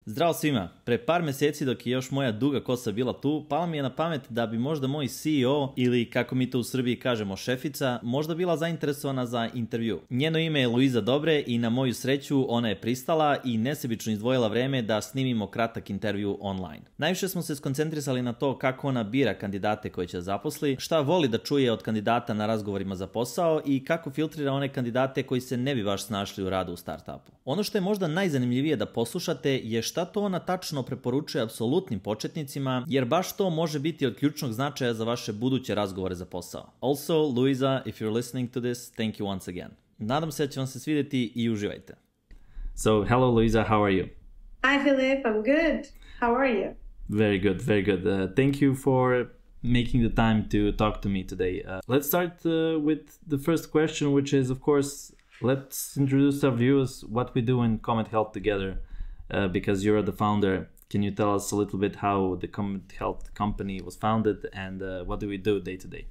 Zdravo svima! Pre par mjeseci dok je još moja duga kosa bila tu, pala mi je na pamet da bi možda moj CEO, ili kako mi to u Srbiji kažemo šefica, možda bila zainteresovana za intervju. Njeno ime je Luiza Dobre i na moju sreću ona je pristala i nesebično izdvojila vreme da snimimo kratak intervju online. Najviše smo se skoncentrisali na to kako ona bira kandidate koje će zaposli, šta voli da čuje od kandidata na razgovorima za posao i kako filtrira one kandidate koji se ne bi baš snašli u radu u startapu. Ono što je možda najzanimljivije da poslušate je šta to ona tačno preporučuje apsolutnim početnicima, jer baš to može biti od ključnog značaja za vaše buduće razgovore za posao. Also, Luiza, if you're listening to this, thank you once again. Nadam se da će vam se svidjeti i uživajte. So, hello Luiza, how are you? Hi Philip, I'm good. How are you? Very good, very good. Thank you for making the time to talk to me today. Let's start with the first question, which is, of course, let's introduce our viewers what we do in Comment Health together. Because you're the founder, can you tell us a little bit how the Comment Health company was founded and what do we do day to day?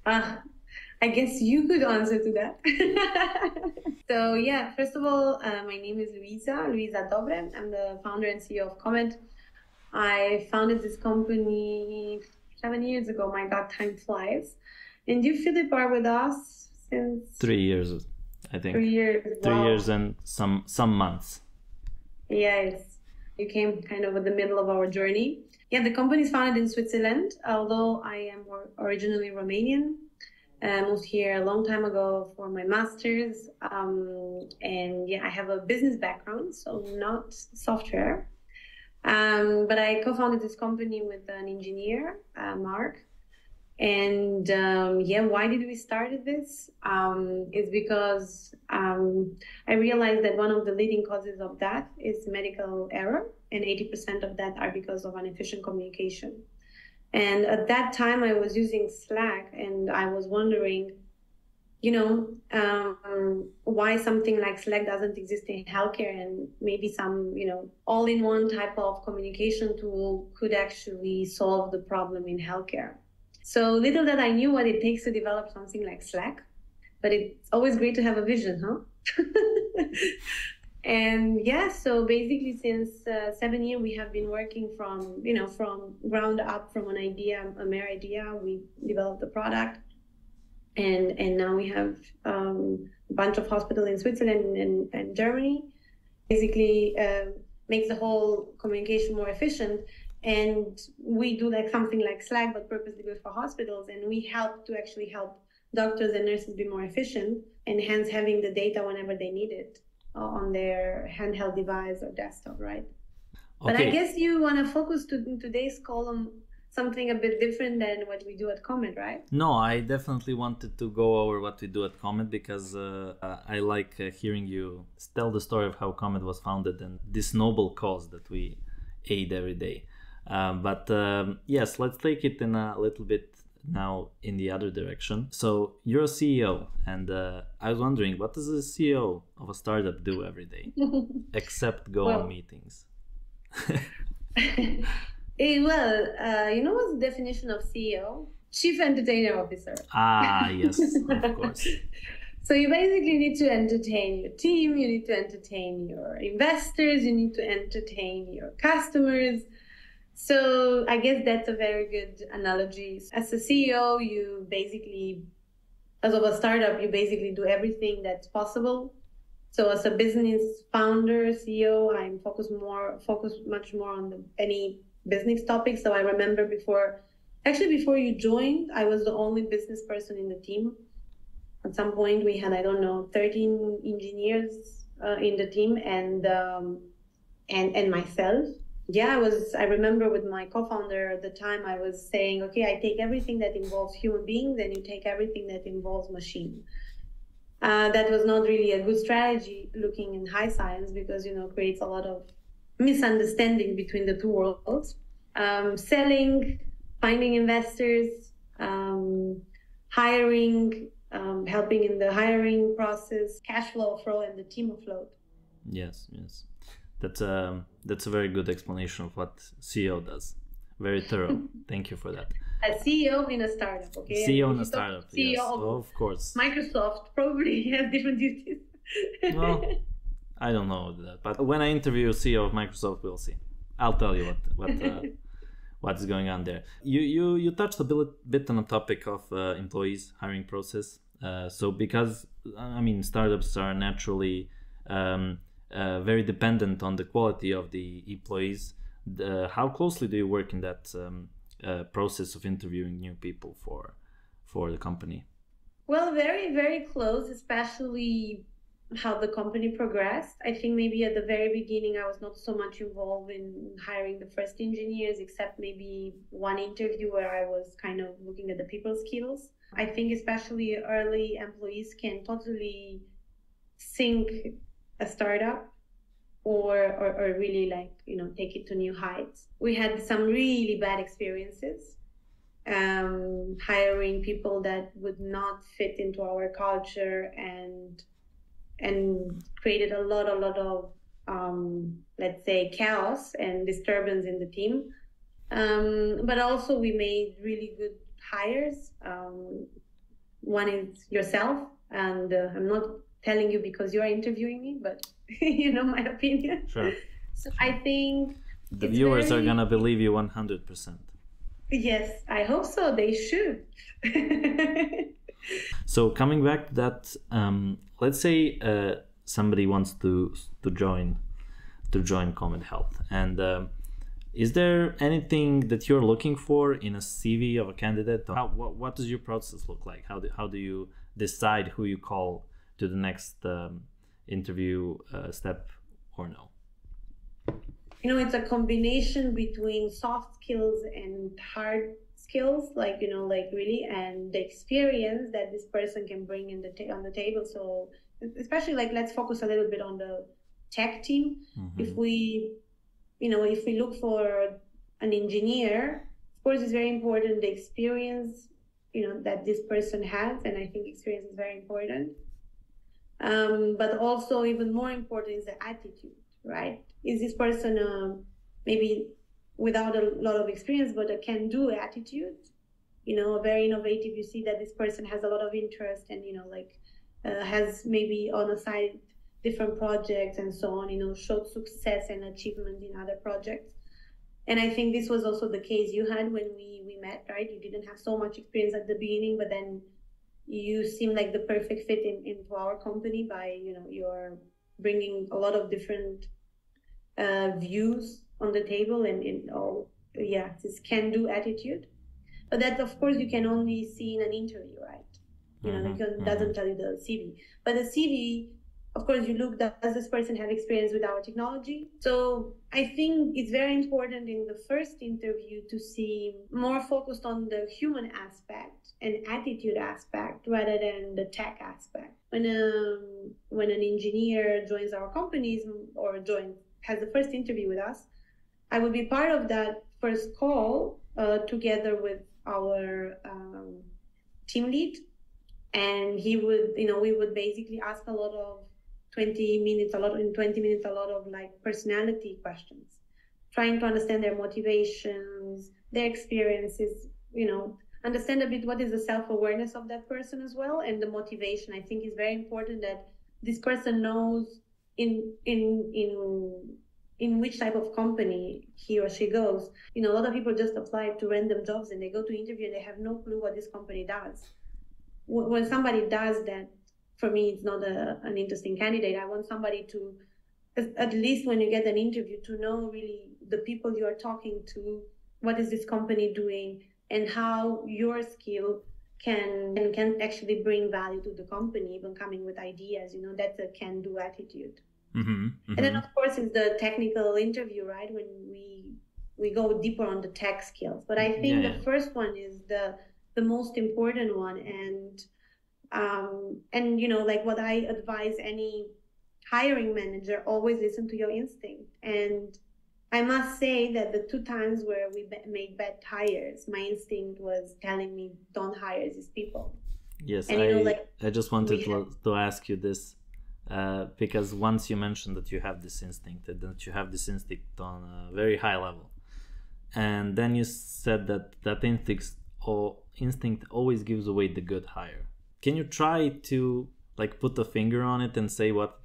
I guess you could answer to that. So yeah, first of all, my name is Luiza Dobre. I'm the founder and CEO of Comment. I founded this company 7 years ago. My God, time flies. And you, Philip, are with us since 3 years, I think. 3 years. 3 Wow. years and some months. Yes, you came kind of at the middle of our journey. Yeah, the company is founded in Switzerland, although I am originally Romanian. Moved here a long time ago for my master's. And yeah, I have a business background, so not software. But I co-founded this company with an engineer, Mark. And yeah, why did we start this? It's because I realized that one of the leading causes of that is medical error, and 80% of that are because of inefficient communication. And at that time, I was using Slack, and I was wondering, why something like Slack doesn't exist in healthcare, and maybe some, all-in-one type of communication tool could actually solve the problem in healthcare. So little that I knew what it takes to develop something like Slack, but it's always great to have a vision, huh? And yeah, so basically since 7 years, we have been working from ground up, from an idea, a mere idea, we developed the product. And now we have a bunch of hospitals in Switzerland and Germany. Basically makes the whole communication more efficient. And we do like something like Slack, but purposely good for hospitals. And we help to actually help doctors and nurses be more efficient, and hence having the data whenever they need it on their handheld device or desktop, right? Okay. But I guess you want to focus in today's call on something a bit different than what we do at Comment, right? No, I definitely wanted to go over what we do at Comment because I like hearing you tell the story of how Comment was founded and this noble cause that we aid every day. But yes, let's take it in a little bit now in the other direction. So you're a CEO, and I was wondering, what does a CEO of a startup do every day except go on meetings? What's the definition of CEO? Chief Entertainer Officer. Ah, yes, of course. So you basically need to entertain your team, you need to entertain your investors, you need to entertain your customers. So I guess that's a very good analogy. As a CEO, you basically, as of a startup, you basically do everything that's possible. So as a business founder, CEO, I'm focused much more on any business topics. So I remember before you joined, I was the only business person in the team. At some point we had, 13 engineers in the team and myself. Yeah, I remember with my co-founder at the time, I was saying, okay, I take everything that involves human beings and you take everything that involves machine. That was not really a good strategy looking in high science because, creates a lot of misunderstanding between the two worlds. Selling, finding investors, hiring, helping in the hiring process, cash flow and the team afloat. Yes. That's a very good explanation of what CEO does. Very thorough. Thank you for that. A CEO in a startup, okay? CEO in a startup, yes, of of course. Microsoft probably has different duties. Well, I don't know that, but when I interview CEO of Microsoft, we'll see. I'll tell you what's going on there. You touched a bit on the topic of employees hiring process. So because I mean startups are naturally very dependent on the quality of the employees. How closely do you work in that process of interviewing new people for the company? Well, very, very close, especially how the company progressed. I think maybe at the very beginning, I was not so much involved in hiring the first engineers, except maybe one interview where I was kind of looking at the people skills. I think especially early employees can totally sink a startup or really take it to new heights. We had some really bad experiences hiring people that would not fit into our culture and created a lot of let's say chaos and disturbance in the team. But also we made really good hires. One is yourself, and I'm not telling you because you're interviewing me, but you know my opinion. Sure. So I think the viewers are gonna believe you 100%. Yes, I hope so. They should. So coming back to that, let's say somebody wants to join Kome Health, and is there anything that you're looking for in a CV of a candidate? What does your process look like? How do you decide who you call to the next interview step or no? It's a combination between soft skills and hard skills, really, and the experience that this person can bring on the table. So especially let's focus a little bit on the tech team. Mm-hmm. If we look for an engineer, of course, it's very important the experience, that this person has, and I think experience is very important. But also even more important is the attitude, right? Is this person maybe without a lot of experience, but a can-do attitude, very innovative. You see that this person has a lot of interest and, has maybe on the side different projects and so on, showed success and achievement in other projects. And I think this was also the case you had when we met, right? You didn't have so much experience at the beginning, but then you seem like the perfect fit into our company by, you're bringing a lot of different views on the table and this can-do attitude. But that, of course, you can only see in an interview, right? It doesn't tell you the CV. But the CV, of course, you look, does this person have experience with our technology? So I think it's very important in the first interview to see more focused on the human aspect and attitude aspect rather than the tech aspect. When an engineer joins our companies or has the first interview with us, I will be part of that first call together with our team lead, and he would, we would basically ask a lot of 20 minutes, a lot of personality questions, trying to understand their motivations, their experiences, understand a bit what is the self-awareness of that person as well, and the motivation. I think is very important that this person knows in which type of company he or she goes. A lot of people just apply to random jobs and they go to interview and they have no clue what this company does. When somebody does that, for me, it's not an interesting candidate. I want somebody to, at least when you get an interview, to know really the people you are talking to, what is this company doing, and how your skill can actually bring value to the company, even coming with ideas. That's a can-do attitude. Mm-hmm, mm-hmm. And then, of course, is the technical interview, right? When we go deeper on the tech skills. But I think the first one is the most important one, and what I advise any hiring manager, always listen to your instinct. And I must say that the 2 times where we made bad hires, my instinct was telling me don't hire these people. Yes, and I just wanted to ask you this. Because once you mentioned that you have this instinct, on a very high level, and then you said that instinct always gives away the good hire. Can you try to put a finger on it and say what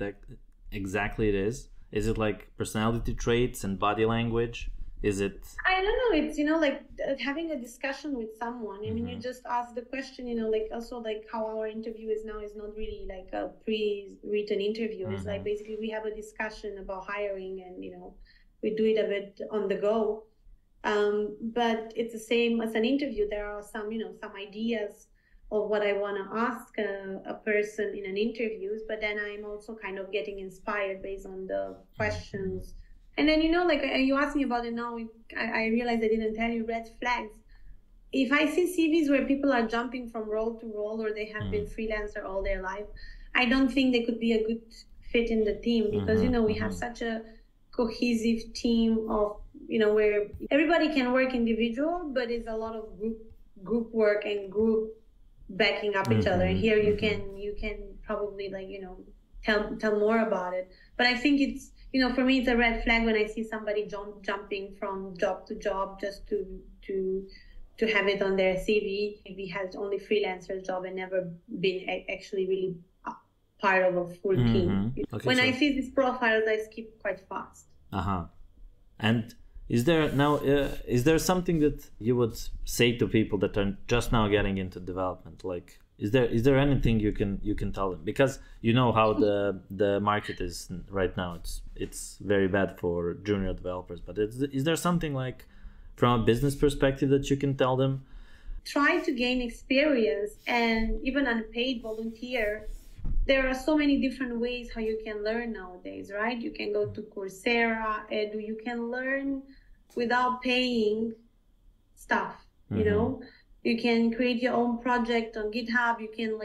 exactly it is? Is it like personality traits and body language? Is it? I don't know. It's, like having a discussion with someone. I mean, you just ask the question, like also like how our interview is now is not really like a pre-written interview. It's like basically we have a discussion about hiring and, we do it a bit on the go. But it's the same as an interview. There are some, some ideas of what I want to ask a person in an interview, but then I'm also kind of getting inspired based on the questions. And then, like you asked me about it now, I realized I didn't tell you red flags. If I see CVs where people are jumping from role to role or they have been freelancer all their life, I don't think they could be a good fit in the team because, we have such a cohesive team of, where everybody can work individual, but it's a lot of group work and group backing up each other. And here you can probably tell more about it. But I think it's, for me, it's a red flag when I see somebody jumping from job to job just to have it on their CV. Maybe has only freelancer job and never been actually really part of a full team. Okay, when I see these profiles, I skip quite fast. And is there something that you would say to people that are just now getting into development? Like, is there anything you can tell them? Because you know how the market is right now. It's very bad for junior developers. But is there something like from a business perspective that you can tell them? Try to gain experience, and even unpaid volunteer. There are so many different ways how you can learn nowadays, right? You can go to Coursera, Edu. You can learn without paying stuff, you can create your own project on GitHub. You can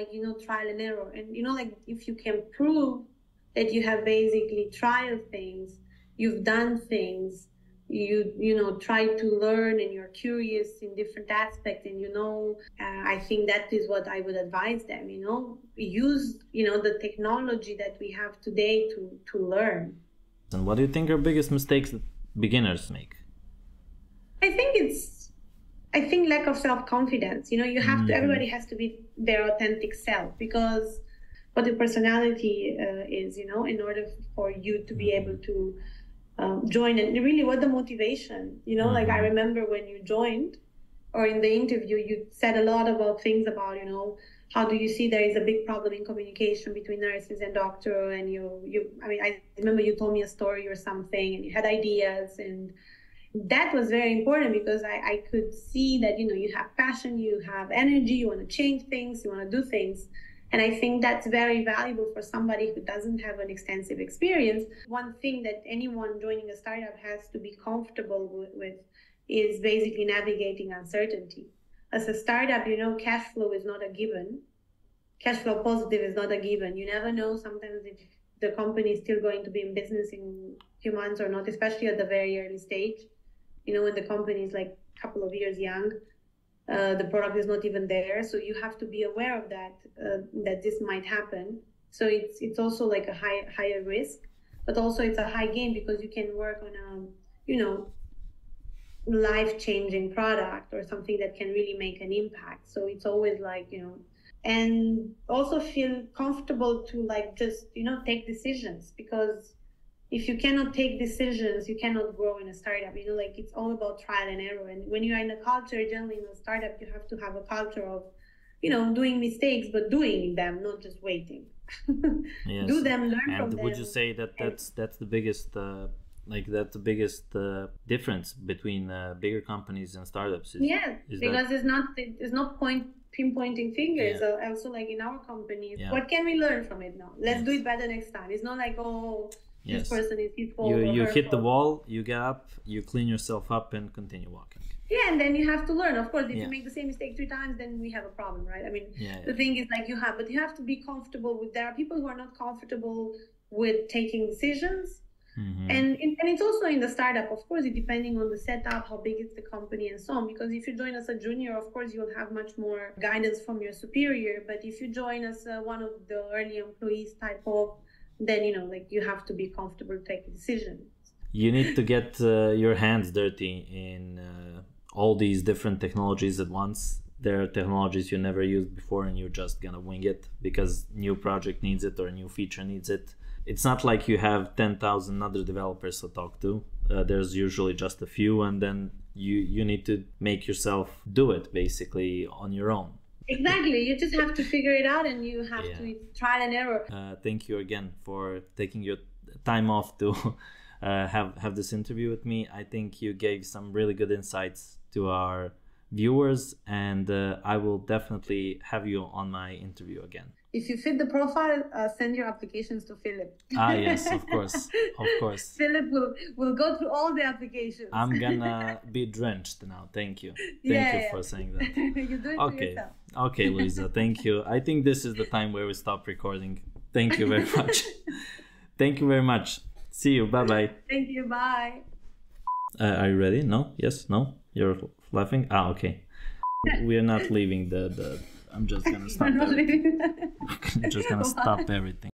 trial and error. And, if you can prove that you have basically tried things, you've done things, you try to learn and you're curious in different aspects and I think that is what I would advise them, use the technology that we have today to learn. And what do you think are biggest mistakes that beginners make? I think lack of self-confidence. You have to, everybody has to be their authentic self, because what the personality is, in order for you to be able to join, and really what the motivation, like I remember when you joined or in the interview, you said a lot about things about, how do you see there is a big problem in communication between nurses and doctor, and I remember you told me a story or something and you had ideas, and that was very important because I could see that, you have passion, you have energy, you want to change things, you want to do things. And I think that's very valuable for somebody who doesn't have an extensive experience. One thing that anyone joining a startup has to be comfortable with is basically navigating uncertainty. As a startup, cash flow is not a given. Cash flow positive is not a given. You never know sometimes if the company is still going to be in business in a few months or not, especially at the very early stage. When the company is like a couple of years young. The product is not even there, so you have to be aware of that, that this might happen. So it's also like a higher risk, but also it's a high gain because you can work on a life-changing product or something that can really make an impact. So it's always like and also feel comfortable to just take decisions, because if you cannot take decisions, you cannot grow in a startup. It's all about trial and error. And when you're in a culture, generally in a startup, you have to have a culture of, doing mistakes, but doing them, not just waiting. Yes. Do them, learn from them. And would you say that that's the biggest, difference between bigger companies and startups? Because there's no point pinpointing fingers. Also, in our companies, what can we learn from it now? Let's do it better next time. It's not like, this person is his fault. You hit the wall, you get up, you clean yourself up and continue walking. Yeah, and then you have to learn. Of course, if you make the same mistake 3 times, then we have a problem, right? I mean, the thing is you have to be comfortable with, there are people who are not comfortable with taking decisions. And it's also in the startup, of course, depending on the setup, how big is the company and so on. Because if you join as a junior, of course, you'll have much more guidance from your superior. But if you join as one of the early employees type of, then you have to be comfortable to take decisions. You need to get your hands dirty in all these different technologies at once. There are technologies you never used before and you're just gonna wing it because new project needs it or a new feature needs it. it's not like you have 10,000 other developers to talk to. There's usually just a few, and then you need to make yourself do it basically on your own. Exactly. You just have to figure it out, and you have to trial and error. Thank you again for taking your time off to have this interview with me. I think you gave some really good insights to our viewers, and I will definitely have you on my interview again. If you fit the profile, send your applications to Philip. Yes, of course. Philip will go through all the applications. I'm gonna be drenched now. Thank you. Thank you for saying that. You do it to yourself. Okay, Luiza, thank you. I think this is the time where we stop recording. Thank you very much. Thank you very much. See you. Bye-bye. Thank you. Bye. Are you ready? No? Yes? No? You're laughing? Okay. We're not leaving the I'm just gonna stop everything. I'm just gonna stop everything.